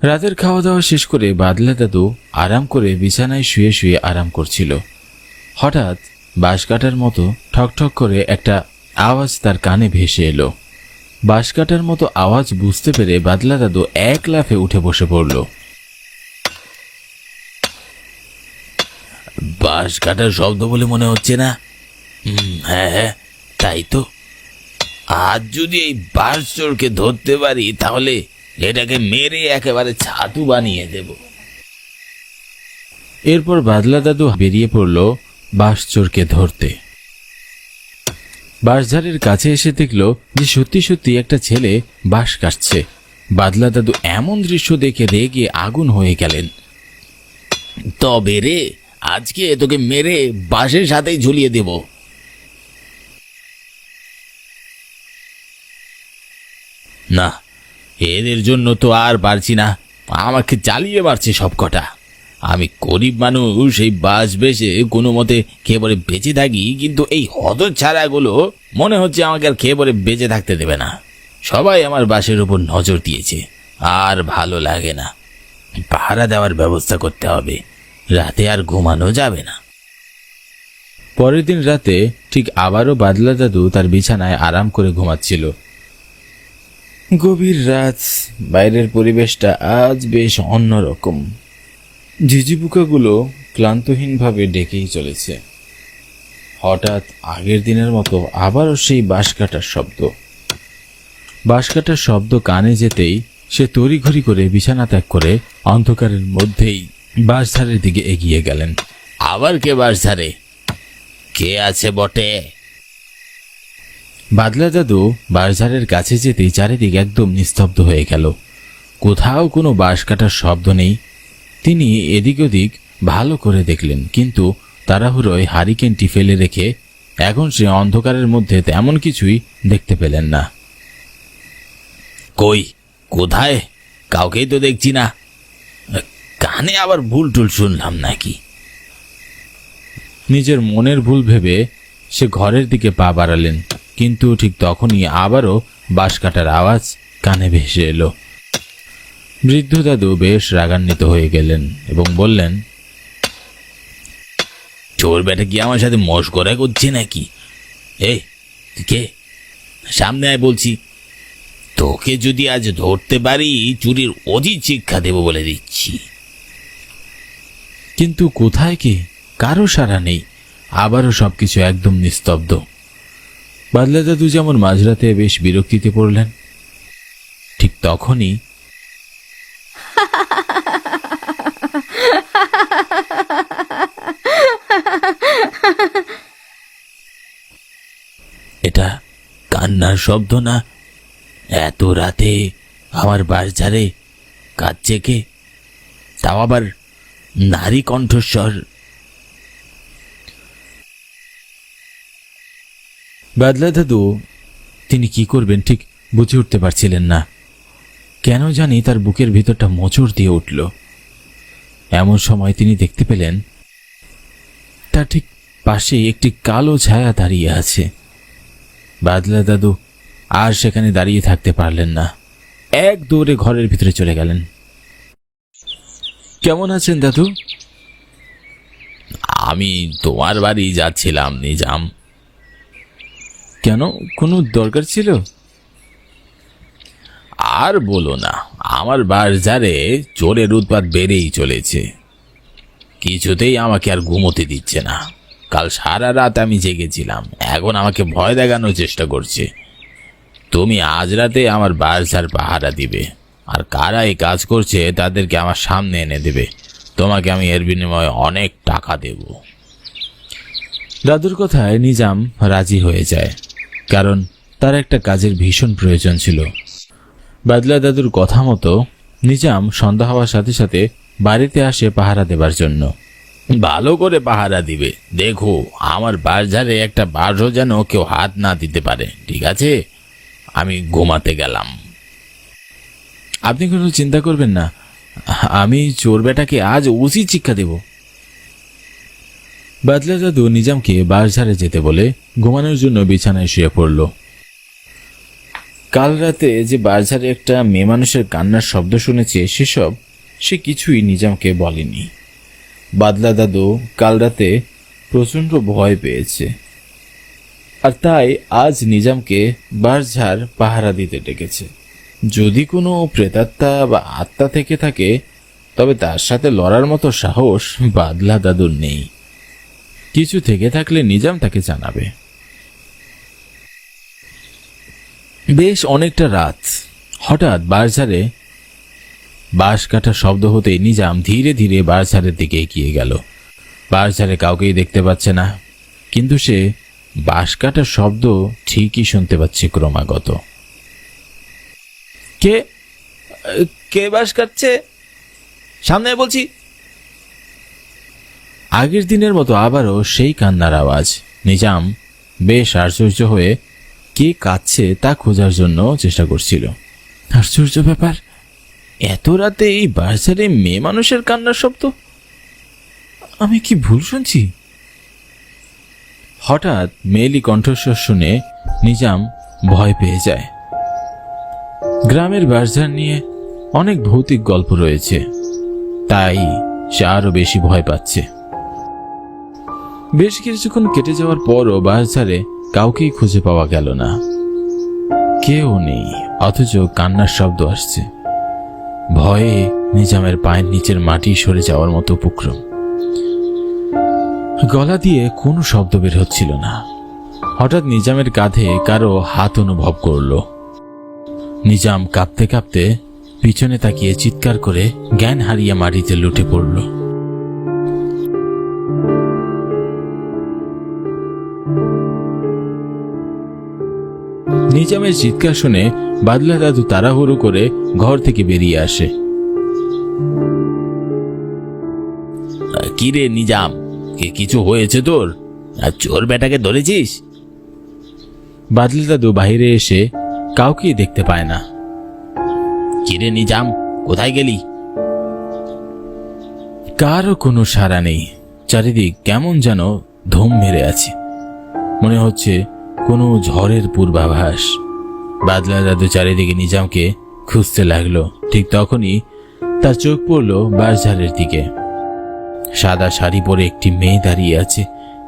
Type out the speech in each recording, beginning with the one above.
রাতের খাওয়া দাওয়া শেষ করে বাদলা দাদু আরাম করে বিছানায় শুয়ে শুয়ে আরাম করছিল। হঠাৎ বাঁশ কাটার মতো ঠকঠক করে একটা আওয়াজ তার কানে ভেসে এলো। বাঁশ কাটার মতো আওয়াজ বুঝতে পেরে বাদলা দাদু এক লাফে উঠে বসে পড়ল। বাঁশ কাটার শব্দ বলে মনে হচ্ছে না? হ্যাঁ হ্যাঁ, তাই তো। আজ যদি এই বাঁশ চোরকে ধরতে পারি তাহলে এটাকে মেরে একেবারে ছাতু বানিয়ে দেব। এরপর বাদলা দাদু বেরিয়ে পড়ল বাঁশ চোরকে ধরতে। বাঁশঝাড়ের কাছে এসে দেখল যে সত্যি সত্যি একটা ছেলে বাঁশ কাটছে। বাদলা দাদু এমন দৃশ্য দেখে রেগে আগুন হয়ে গেলেন। তবে রে, আজকে তোকে মেরে বাঁশের সাথেই ঝুলিয়ে দেব। না, এদের জন্য তো আর পারছি না, আমাকে চালিয়ে মারছে সব কটা। আমি গরিব মানুষ, এই বাঁশ বেশে কোনো মতে খেয়ে পরে বেঁচে থাকি, কিন্তু এই হতচ্ছাড়াগুলো মনে হচ্ছে আমাকে আর খেয়ে পরে বেঁচে থাকতে দেবে না। সবাই আমার বাঁশের উপর নজর দিয়েছে, আর ভালো লাগে না। পাহারা দেওয়ার ব্যবস্থা করতে হবে, রাতে আর ঘুমানো যাবে না। পরের দিন রাতে ঠিক আবারও বাদলা দাদু তার বিছানায় আরাম করে ঘুমাচ্ছিল। গভীর রাত, বাইরের পরিবেশটা আজ বেশ অন্যরকম। ঝিঝিপোকাগুলো ক্লান্তহীনভাবে ডেকেই চলেছে। হঠাৎ আগের দিনের মতো আবারও সেই বাঁশ কাটার শব্দ। বাঁশ কাটার শব্দ কানে যেতেই সে তড়িঘড়ি করে বিছানা ত্যাগ করে অন্ধকারের মধ্যেই বাঁশঝাড়ের দিকে এগিয়ে গেলেন। আবার কে বাঁশঝাড়ে? কে আছে বটে? বাদলা দাদু বাঁশঝাড়ের কাছে যেতেই চারিদিকে একদম নিস্তব্ধ হয়ে গেল। কোথাও কোনো বাঁশ কাটার শব্দ নেই। তিনি এদিক ওদিক ভালো করে দেখলেন, কিন্তু তাড়াহুড়োয় হারিকেনটি ফেলে রেখে এখন সে অন্ধকারের মধ্যে তেমন কিছুই দেখতে পেলেন না। কই, কোথায়? কাউকেই তো দেখছি না। কানে আবার ভুল টুল শুনলাম নাকি? নিজের মনের ভুল ভেবে সে ঘরের দিকে পা বাড়ালেন, কিন্তু ঠিক তখনই আবারও বাঁশ কাটার আওয়াজ কানে ভেসে এলো। বৃদ্ধ দাদু বেশ রাগান্বিত হয়ে গেলেন এবং বললেন, চোর বেটা কি আমার সাথে মশকরা করছে নাকি? এই কে? সামনে আয় বলছি। তোকে যদি আজ ধরতে পারি, চুরির অধিক শিক্ষা দেব বলে দিচ্ছি। কিন্তু কোথায় কে? কারো সাড়া নেই। আবারও সবকিছু একদম নিস্তব্ধ। বাদলা দাদু যেমন মাঝরাতে বেশ বিরক্তিতে পড়লেন, ঠিক তখনই এটা কান্নার শব্দ না? এত রাতে আমার বাঁশঝাড়ে কাঁদছে কে? তাও আবার নারী কণ্ঠস্বর। বাদলা দাদু তিনি কি করবেন ঠিক বুঝে উঠতে পারছিলেন না। কেন জানি তার বুকের ভিতরটা মোচড় দিয়ে উঠল। এমন সময় তিনি দেখতে পেলেন তার ঠিক পাশে একটি কালো ছায়া দাঁড়িয়ে আছে। বাদলা দাদু আর সেখানে দাঁড়িয়ে থাকতে পারলেন না, এক দৌড়ে ঘরের ভিতরে চলে গেলেন। কেমন আছেন দাদু? আমি তোমার বাড়ি যাচ্ছিলাম নিজাম। কেন, কোনো দরকার ছিল? আর বলো না, আমার বাঁশঝাড়ে চোরের উৎপাত বেড়েই চলেছে। কিছুতেই আমাকে আর ঘুমোতে দিচ্ছে না। কাল সারা রাত আমি জেগেছিলাম, এখন আমাকে ভয় দেখানোর চেষ্টা করছে। তুমি আজ রাতে আমার বাঁশঝাড় পাহারা দিবে, আর কারা এই কাজ করছে তাদেরকে আমার সামনে এনে দেবে। তোমাকে আমি এর বিনিময়ে অনেক টাকা দেব। দাদুর কথায় নিজাম রাজি হয়ে যায়, কারণ তার একটা কাজের ভীষণ প্রয়োজন ছিল। বাদলা দাদুর কথা মতো নিজাম সন্ধ্যা হওয়ার সাথে সাথে বাড়িতে আসে পাহারা দেবার জন্য। ভালো করে পাহারা দিবে, দেখো আমার বাঁশঝাড়ে একটা বাঁশও যেন কেউ হাত না দিতে পারে, ঠিক আছে? আমি ঘুমাতে গেলাম। আপনি কোনো চিন্তা করবেন না, আমি চোর বেটাকে আজ উচিত শিক্ষা দেব। বাদলা দাদু নিজামকে বাঁশঝাড়ে যেতে বলে ঘুমানোর জন্য বিছানায় শুয়ে পড়ল। কাল রাতে যে বাজারে একটা মেয়ে মানুষের কান্নার শব্দ শুনেছে সেসব সে কিছুই নিজামকে বলেনি। বাদলা দাদু কাল রাতে প্রচণ্ড ভয় পেয়েছে, আর তাই আজ নিজামকে বাঁশঝাড় পাহারা দিতে ডেকেছে। যদি কোনো প্রেতাত্মা বা আত্মা থেকে থাকে তবে তার সাথে লড়ার মতো সাহস বাদলা দাদুর নেই। কিছু থেকে থাকলে নিজাম তাকে জানাবে। বেশ অনেকটা রাত। হঠাৎ বাঁশঝাড়ে বাঁশ কাটার শব্দ হতেই নিজাম ধীরে ধীরে বাঁশঝাড়ের দিকে এগিয়ে গেল। বাঁশঝাড়ে কাউকেই দেখতে পাচ্ছে না, কিন্তু সে বাঁশ কাটার শব্দ ঠিকই শুনতে পাচ্ছে ক্রমাগত। কে কে বাঁশ কাটছে? সামনে বলছি। আগের দিনের মতো আবারও সেই কান্নার আওয়াজ। নিজাম বেশ আশ্চর্য হয়ে কে কাঁদছে তা খোঁজার জন্য চেষ্টা করছিল। আশ্চর্য ব্যাপার, এত রাতে এই বাঁশঝাড়ে মেয়ে মানুষের কান্নার শব্দ? আমি কি ভুল শুনছি? হঠাৎ মেয়েলি কণ্ঠস্বর শুনে নিজাম ভয় পেয়ে যায়। গ্রামের বাঁশঝাড় নিয়ে অনেক ভৌতিক গল্প রয়েছে, তাই সে আরো বেশি ভয় পাচ্ছে। বেশ কিছুক্ষণ কেটে যাওয়ার পরও বাঁশঝাড়ে কাউকেই খুঁজে পাওয়া গেল না। কেউ নেই, অথচ কান্নার শব্দ আসছে। ভয়ে নিজামের পায়ের নিচের মাটি সরে যাওয়ার মতো উপক্রম। গলা দিয়ে কোনো শব্দ বের হচ্ছিল না। হঠাৎ নিজামের কাঁধে কারো হাত অনুভব করল। নিজাম কাঁপতে কাঁপতে পিছনে তাকিয়ে চিৎকার করে জ্ঞান হারিয়ে মাটিতে লুটে পড়ল। নিজামের চিৎকার শুনে বাদলা দাদু তাড়াহুড়ো করে ঘর থেকে বেরিয়ে আসে। কিরে নিজাম, কিছু হয়েছে তোর? চোর বেটাকে ধরেছিস? বাদলা দাদু বাইরে এসে কাউকেই দেখতে পায় না। কিরে নিজাম, কোথায় গেলি? কারও কোনো সাড়া নেই। চারিদিক কেমন যেন ধুম মেরে আছে, মনে হচ্ছে কোনো ঝড়ের পূর্বাভাস। বাদলা দাদু চারিদিকে নিজামকে খুঁজতে লাগলো। ঠিক তখনই তার চোখ পড়ল বাঁশঝাড়ের দিকে। সাদা শাড়ি পরে একটি মেয়ে দাঁড়িয়ে আছে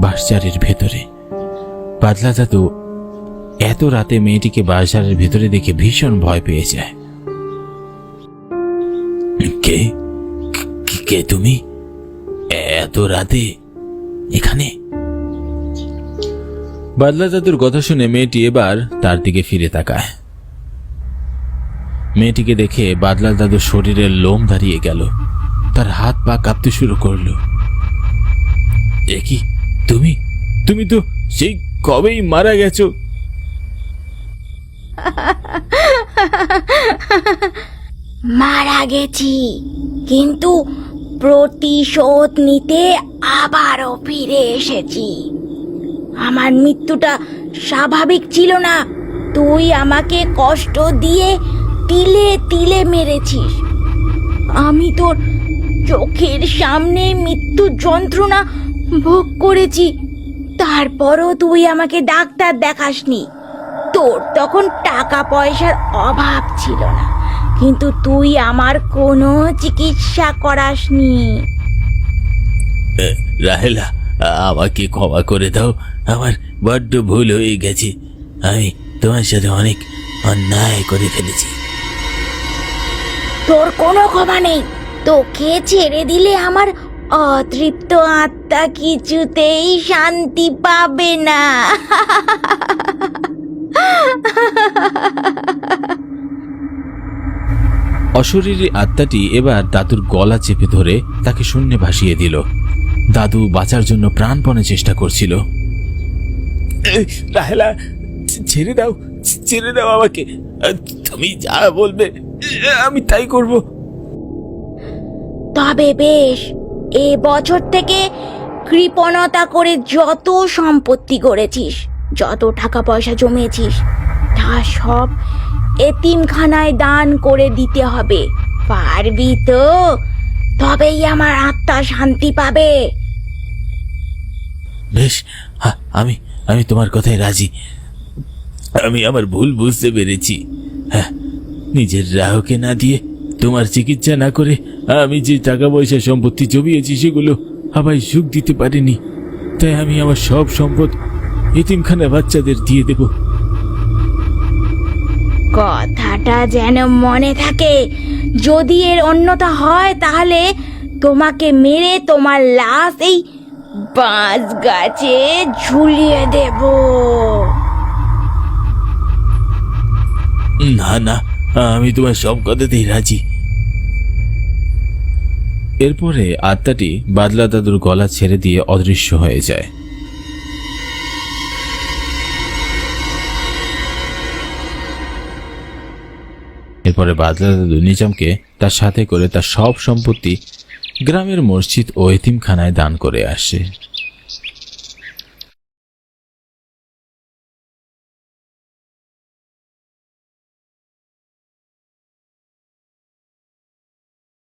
বাঁশঝাড়ের ভেতরে। বাদলা দাদু এত রাতে মেয়েটিকে বাঁশঝাড়ের ভেতরে দেখে ভীষণ ভয় পেয়ে যায়। কে কে তুমি এত রাতে এখানে? বাদলা দাদুর কথা শুনে মেয়েটি এবার তার দিকে ফিরে তাকায়। মেয়েটিকে দেখে বাদলা দাদুর শরীরের লোম দাঁড়িয়ে গেল, তার হাত পা কাঁপতে শুরু করলো। কি তুমি তুমি তো সেই কবেই মারা গেছো। মারা গেছি, কিন্তু প্রতিশোধ নিতে আবারও ফিরে এসেছি। আমার মৃত্যুটা স্বাভাবিক ছিল না। তুই আমাকে কষ্ট দিয়ে তিলে তিলে মেরেছিস। আমি তোর চোখের সামনে মৃত্যু যন্ত্রণা ভোগ করেছি, তারপরও তুই আমাকে ডাক্তার দেখাসনি। তোর তখন টাকা পয়সার অভাব ছিল না, কিন্তু তুই আমার কোনো চিকিৎসা করাসনি। রাহেলা, আমাকে ক্ষমা করে দাও, আমার বড্ড ভুল হয়ে গেছে। আমি তোমার সাথে অনেক অন্যায় করে ফেলেছি। তোর কোনো ক্ষমা নেই। তোকে ছেড়ে দিলে আমার অতৃপ্ত আত্মা কিছুতেই শান্তি পাবে না। অশরীরী আত্মাটি এবার দাদুর গলা চেপে ধরে তাকে শূন্যে ভাসিয়ে দিল। দাদু বাঁচার জন্য প্রাণপণে চেষ্টা করছিল। রাহেলা, ছেড়ে দাও, ছেড়ে দাও আমাকে। তুমি যা বলবে আমি তাই করব। তবে বেশ, এ বছর থেকে কৃপণতা করে যত সম্পত্তি গড়েছিস, যত টাকা পয়সা জমিয়েছিস, তা সব এতিমখানায় দান করে দিতে হবে। পারবি তো? তবেই আমার আত্মা শান্তি পাবে। বেশ, আমি আমি তোমার কথায় রাজি। আমি আমার ভুল বুঝতে পেরেছি। হ্যাঁ, নিজের রাহকে না দিয়ে তোমার চিকিৎসা না করে আমি যে টাকা পয়সা সম্পত্তি জমিয়েছি সেগুলো আমায় সুখ দিতে পারিনি। তাই আমি আমার সব সম্পদ এতিমখানা বাচ্চাদের দিয়ে দেব। কথাটা যেন মনে থাকে। যদি এর অন্যতা হয় তাহলে তোমাকে মেরে তোমার লাশ এই বাঁশ গাছে ঝুলিয়ে দেব। না না, আমি তোমার সব কথাতেই রাজি। এরপরে আত্মাটি বাদলা দাদুর গলা ছেড়ে দিয়ে অদৃশ্য হয়ে যায়। এরপরে বাদলা দাদু নিজামকে তার সাথে করে তার সব সম্পত্তি গ্রামের মসজিদ ও এতিমখানায় দান করে আসে।